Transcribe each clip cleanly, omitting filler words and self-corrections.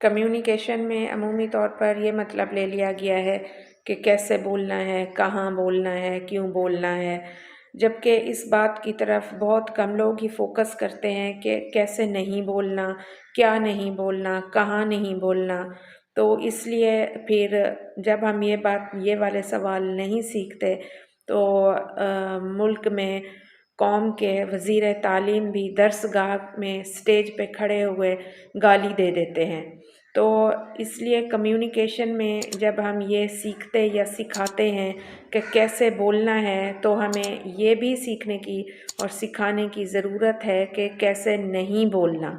Communication میں عمومی طور پر یہ مطلب لے لیا گیا ہے کہ کیسے بولنا ہے، کہاں بولنا ہے، کیوں بولنا ہے، جبکہ اس بات کی طرف بہت کم لوگ ہی فوکس کرتے ہیں کہ کیسے نہیں بولنا، کیا نہیں بولنا، کہاں نہیں بولنا۔ تو اس لیے پھر جب ہم یہ والے سوال نہیں سیکھتے تو ملک میں قوم کے وزیر تعلیم بھی درس گاہ میں سٹیج پہ کھڑے ہوئے گالی دے دیتے ہیں۔ تو اس لیے کمیونیکیشن میں جب ہم یہ سیکھتے یا سکھاتے ہیں کہ کیسے بولنا ہے تو ہمیں یہ بھی سیکھنے کی اور سکھانے کی ضرورت ہے کہ کیسے نہیں بولنا،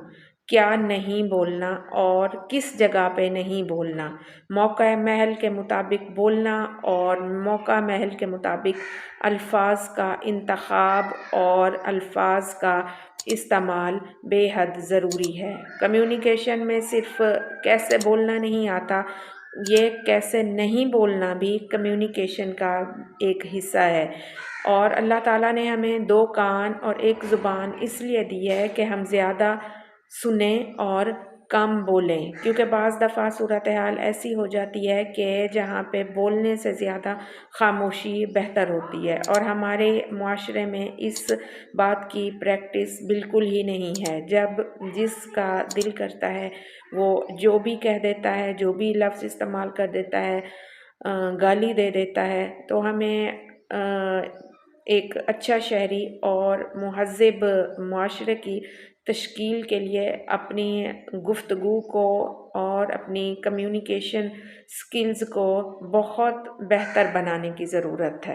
کیا نہیں بولنا اور کس جگہ پہ نہیں بولنا، موقع محل کے مطابق بولنا اور موقع محل کے مطابق الفاظ کا انتخاب اور الفاظ کا استعمال بے حد ضروری ہے۔ کمیونیکیشن میں صرف کیسے بولنا نہیں آتا، یہ کیسے نہیں بولنا بھی کمیونیکیشن کا ایک حصہ ہے۔ اور اللہ تعالیٰ نے ہمیں 2 کان اور 1 زبان اس لیے دی ہے کہ ہم زیادہ سنیں اور کم بولیں، کیونکہ بعض دفعہ صورتحال ایسی ہو جاتی ہے کہ جہاں پہ بولنے سے زیادہ خاموشی بہتر ہوتی ہے، اور ہمارے معاشرے میں اس بات کی پریکٹس بالکل ہی نہیں ہے۔ جب جس کا دل کرتا ہے وہ جو بھی کہہ دیتا ہے، جو بھی لفظ استعمال کر دیتا ہے، گالی دے دیتا ہے، تو ہمیں ایک اچھا شہری اور مہذب معاشرے کی تشکیل کے لیے اپنی گفتگو کو اور اپنی کمیونیکیشن سکلز کو بہت بہتر بنانے کی ضرورت ہے۔